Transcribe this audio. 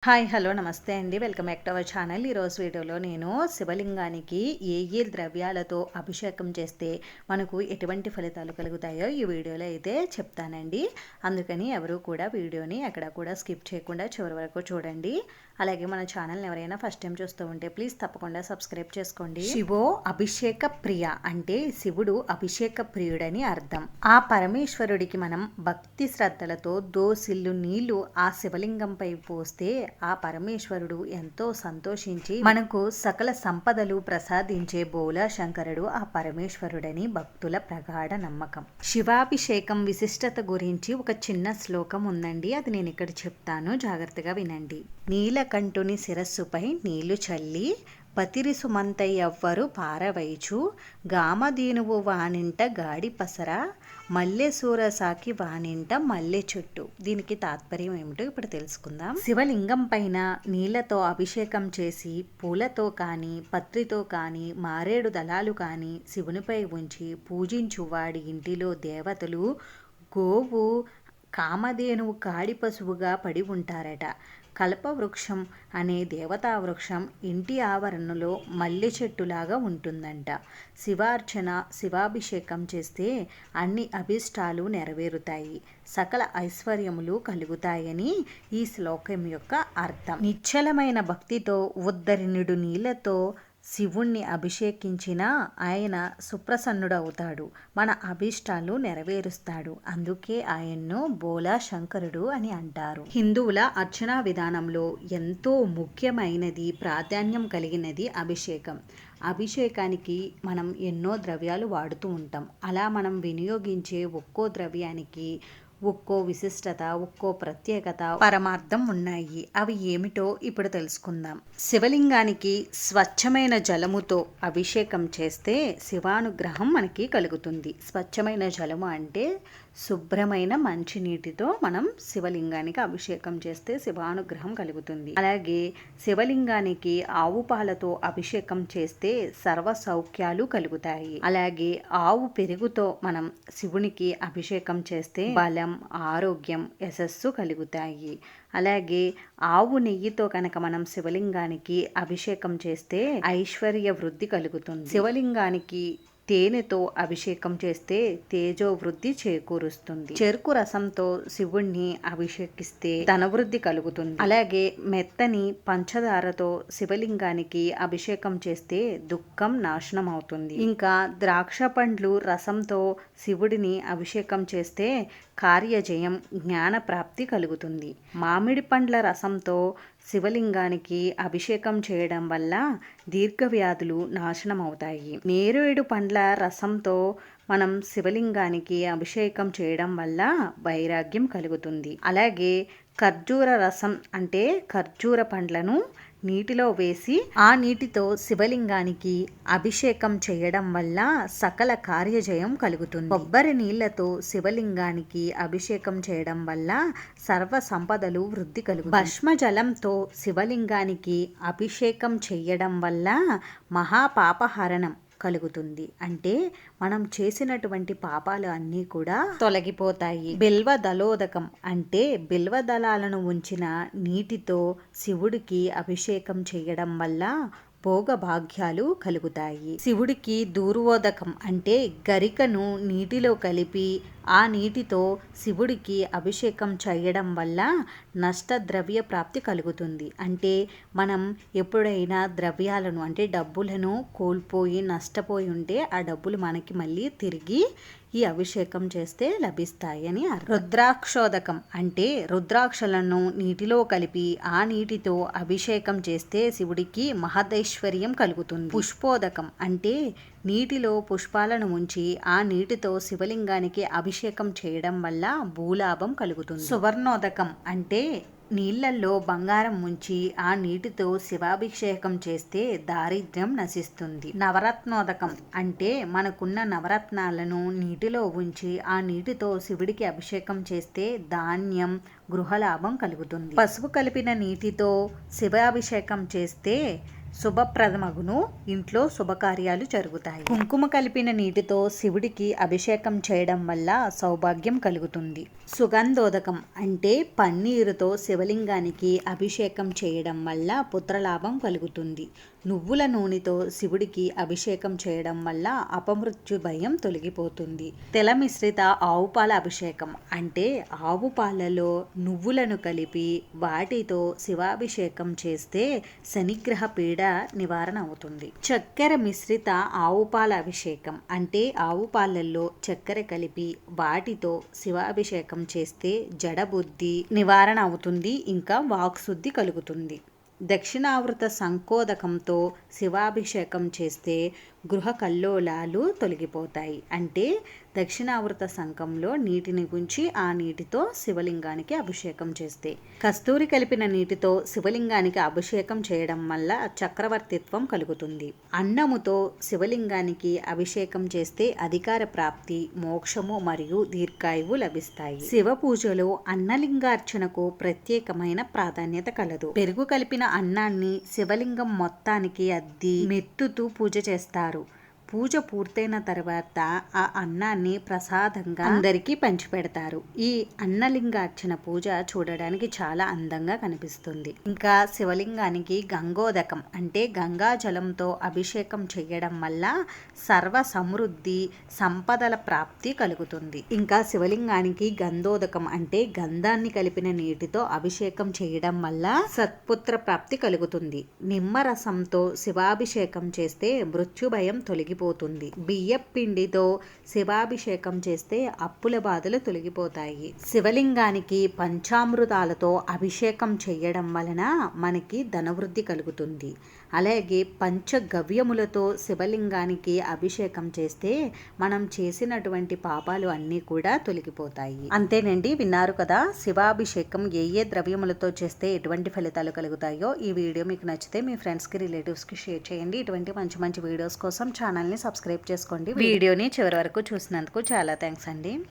Hi hello నమస్తే అండి. Welcome back to our channel. ఈరోజు వీడియోలో నేను శివలింగానికి ఏ ద్రవ్యాలతో అభిషేకం చేస్తే మనకు ఎటువంటి ఫలితాలు కలుగుతాయో ఈ వీడియోలో అయితే చెప్తానండి. అందుకని ఎవరు కూడా వీడియోని ఎక్కడ కూడా స్కిప్ చేయకుండా చివరి వరకు చూడండి. అలాగే మన ఛానల్ని ఎవరైనా ఫస్ట్ టైం చూస్తూ ఉంటే ప్లీజ్ తప్పకుండా సబ్స్క్రైబ్ చేసుకోండి. శివో అభిషేక ప్రియ అంటే శివుడు అభిషేక ప్రియుడని అర్థం. ఆ పరమేశ్వరుడికి మనం భక్తి శ్రద్ధలతో దోసిల్లు నీళ్లు ఆ శివలింగంపై పోస్తే ఆ పరమేశ్వరుడు ఎంతో సంతోషించి మనకు సకల సంపదలు ప్రసాదించే బోలా శంకరుడు ఆ పరమేశ్వరుడని భక్తుల ప్రగాఢ నమ్మకం. శివాభిషేకం విశిష్టత గురించి ఒక చిన్న శ్లోకం ఉందండి. అది నేను ఇక్కడ చెప్తాను, జాగ్రత్తగా వినండి. నీలకంఠుని శిరస్సుపై నీళ్లు చల్లి పతిరి సుమంతయ్యవ్వరు పారవైచు గామధేనువు వానింట గాడి పసర మల్లెసూర సాకి వానింట మల్లె చెట్టు. దీనికి తాత్పర్యం ఏమిటో ఇప్పుడు తెలుసుకుందాం. శివలింగం పైన నీళ్లతో అభిషేకం చేసి పూలతో కానీ పత్రితో కానీ మారేడు దళాలు కానీ శివునిపై ఉంచి పూజించు వాడి ఇంటిలో దేవతలు గోవు కామధేనువు కాడి పశువుగా పడి ఉంటారట. కల్పవృక్షం అనే దేవతా వృక్షం ఇంటి ఆవరణలో మల్లె చెట్టులాగా ఉంటుందంట. శివార్చన శివాభిషేకం చేస్తే అన్ని అభిష్టాలు నెరవేరుతాయి, సకల ఐశ్వర్యములు కలుగుతాయని ఈ శ్లోకం యొక్క అర్థం. నిశ్చలమైన భక్తితో ఉద్ధరిణుడు నీళ్లతో శివుణ్ణి అభిషేకించిన ఆయన సుప్రసన్నుడవుతాడు, మన అభిష్టాలు నెరవేరుస్తాడు. అందుకే ఆయన్ను బోలా శంకరుడు అని అంటారు. హిందువుల అర్చనా విధానంలో ఎంతో ముఖ్యమైనది, ప్రాధాన్యం కలిగినది అభిషేకం. అభిషేకానికి మనం ఎన్నో ద్రవ్యాలు వాడుతూ ఉంటాం. అలా మనం వినియోగించే ఒక్కో ద్రవ్యానికి ఒక్కో విశిష్టత, ఒక్కో ప్రత్యేకత, పరమార్థం ఉన్నాయి. అవి ఏమిటో ఇప్పుడు తెలుసుకుందాం. శివలింగానికి స్వచ్ఛమైన జలముతో అభిషేకం చేస్తే శివానుగ్రహం మనకి కలుగుతుంది. స్వచ్ఛమైన జలము అంటే శుభ్రమైన మంచినీటితో మనం శివలింగానికి అభిషేకం చేస్తే శివానుగ్రహం కలుగుతుంది. అలాగే శివలింగానికి ఆవు పాలతో అభిషేకం చేస్తే సర్వ సౌఖ్యాలు కలుగుతాయి. అలాగే ఆవు పెరుగుతో మనం శివునికి అభిషేకం చేస్తే బలం, ఆరోగ్యం, యశస్సు కలుగుతాయి. అలాగే ఆవు నెయ్యితో కనుక మనం శివలింగానికి అభిషేకం చేస్తే ఐశ్వర్య వృద్ధి కలుగుతుంది. శివలింగానికి తేనెతో అభిషేకం చేస్తే తేజో వృద్ధి చేకూరుస్తుంది. చెరుకు రసంతో శివుణ్ణి అభిషేకిస్తే ధనవృద్ధి కలుగుతుంది. అలాగే మెత్తని పంచదారతో శివలింగానికి అభిషేకం చేస్తే దుఃఖం నాశనం అవుతుంది. ఇంకా ద్రాక్ష పండ్లు రసంతో శివుడిని అభిషేకం చేస్తే కార్యజయం, జ్ఞాన ప్రాప్తి కలుగుతుంది. మామిడి పండ్ల రసంతో శివలింగానికి అభిషేకం చేయడం వల్ల దీర్ఘవ్యాధులు నాశనం అవుతాయి. నేరేడు పండ్ల రసంతో మనం శివలింగానికి అభిషేకం చేయడం వల్ల వైరాగ్యం కలుగుతుంది. అలాగే ఖర్జూర రసం అంటే ఖర్జూర పండ్లను నీటిలో వేసి ఆ నీటితో శివలింగానికి అభిషేకం చేయడం వల్ల సకల కార్యజయం కలుగుతుంది. కొబ్బరి నీళ్లతో శివలింగానికి అభిషేకం చేయడం వల్ల సర్వ సంపదలు వృద్ధి కలుగుతుంది. భస్మజలంతో శివలింగానికి అభిషేకం చేయడం వల్ల మహాపాపహరణం కలుగుతుంది. అంటే మనం చేసినటువంటి పాపాలు అన్నీ కూడా తొలగిపోతాయి. బిల్వ దళోదకం అంటే బిల్వ దళాలను ఉంచిన నీటితో శివుడికి అభిషేకం చేయడం వల్ల భోగభాగ్యాలు కలుగుతాయి. శివుడికి దూర్వోదకం అంటే గరికను నీటిలో కలిపి ఆ నీటితో శివుడికి అభిషేకం చేయడం వల్ల నష్ట ద్రవ్య ప్రాప్తి కలుగుతుంది. అంటే మనం ఎప్పుడైనా ద్రవ్యాలను అంటే డబ్బులను కోల్పోయి నష్టపోయి ఉంటే ఆ డబ్బులు మనకి మళ్ళీ తిరిగి ఈ అభిషేకం చేస్తే లభిస్తాయని. రుద్రాక్షోదకం అంటే రుద్రాక్షలను నీటిలో కలిపి ఆ నీటితో అభిషేకం చేస్తే శివుడికి మహదైశ్వర్యం కలుగుతుంది. పుష్పోదకం అంటే నీటిలో పుష్పాలను ఉంచి ఆ నీటితో శివలింగానికి అభిషేకం చేయడం వల్ల భూలాభం కలుగుతుంది. సువర్ణోదకం అంటే నీళ్లలో బంగారం ముంచి ఆ నీటితో శివాభిషేకం చేస్తే దారిద్ర్యం నశిస్తుంది. నవరత్నోదకం అంటే మనకున్న నవరత్నాలను నీటిలో ఉంచి ఆ నీటితో శివుడికి అభిషేకం చేస్తే ధాన్యం, గృహలాభం కలుగుతుంది. పసుపు కలిపిన నీటితో శివాభిషేకం చేస్తే శుభప్రదమగును, ఇంట్లో శుభకార్యాలు జరుగుతాయి. కుంకుమ కలిపిన నీటితో శివుడికి అభిషేకం చేయడం వల్ల సౌభాగ్యం కలుగుతుంది. సుగంధోదకం అంటే పన్నీరుతో శివలింగానికి అభిషేకం చేయడం వల్ల పుత్రలాభం కలుగుతుంది. నువ్వుల నూనెతో శివుడికి అభిషేకం చేయడం వల్ల అపమృత్యు భయం తొలగిపోతుంది. తెల మిశ్రిత ఆవు పాల అభిషేకం అంటే ఆవు పాలలో నువ్వులను కలిపి వాటితో శివాభిషేకం చేస్తే శనిగ్రహ పీడ నివారణ అవుతుంది. చక్కెర మిశ్రిత ఆవు పాల అభిషేకం అంటే ఆవు పాలల్లో చక్కెర కలిపి వాటితో శివాభిషేకం చేస్తే జడబుద్ధి నివారణ అవుతుంది, ఇంకా వాక్శుద్ధి కలుగుతుంది. దక్షిణావృత సంకోదకంతో శివాభిషేకం చేస్తే గృహ కల్లోలాలు తొలగిపోతాయి. అంటే దక్షిణావృత శంఖంలో నీటిని ఉంచి ఆ నీటితో శివలింగానికి అభిషేకం చేస్తే, కస్తూరి కలిపిన నీటితో శివలింగానికి అభిషేకం చేయడం వల్ల చక్రవర్తిత్వం కలుగుతుంది. అన్నముతో శివలింగానికి అభిషేకం చేస్తే అధికార ప్రాప్తి, మోక్షము మరియు దీర్ఘాయువు లభిస్తాయి. శివ పూజలో అన్నలింగార్చనకు ప్రత్యేకమైన ప్రాధాన్యత కలదు. పెరుగు కలిపిన అన్నాన్ని శివలింగం మొత్తానికి అద్ది మెత్తుతూ పూజ చేస్తారు. పూజ పూర్తయిన తర్వాత ఆ అన్నాన్ని ప్రసాదంగా అందరికీ పంచిపెడతారు. ఈ అన్నలింగార్చన పూజ చూడడానికి చాలా అందంగా కనిపిస్తుంది. ఇంకా శివలింగానికి గంగోదకం అంటే గంగా జలంతో అభిషేకం చేయడం వల్ల సర్వ సమృద్ధి, సంపదల ప్రాప్తి కలుగుతుంది. ఇంకా శివలింగానికి గంధోదకం అంటే గంధాన్ని కలిపిన నీటితో అభిషేకం చేయడం వల్ల సత్పుత్ర ప్రాప్తి కలుగుతుంది. నిమ్మరసంతో శివాభిషేకం చేస్తే మృత్యుభయం తొలగిపోతుంది. బియ్యపిండితో శివాభిషేకం చేస్తే అప్పుల బాధలు తొలగిపోతాయి. శివలింగానికి పంచామృతాలతో అభిషేకం చేయడం వలన మనకి ధనవృద్ధి కలుగుతుంది. అలాగే పంచగవ్యములతో శివలింగానికి అభిషేకం చేస్తే మనం చేసినటువంటి పాపాలు అన్నీ కూడా తొలగిపోతాయి. అంతేనండి, విన్నారు కదా శివాభిషేకం ఏ ద్రవ్యములతో చేస్తే ఎటువంటి ఫలితాలు కలుగుతాయో. ఈ వీడియో మీకు నచ్చితే మీ ఫ్రెండ్స్కి, రిలేటివ్స్కి షేర్ చేయండి. ఇటువంటి మంచి మంచి వీడియోస్ కోసం ఛానల్ని సబ్స్క్రైబ్ చేసుకోండి. వీడియోని చివరి వరకు చూసినందుకు చాలా థ్యాంక్స్ అండి.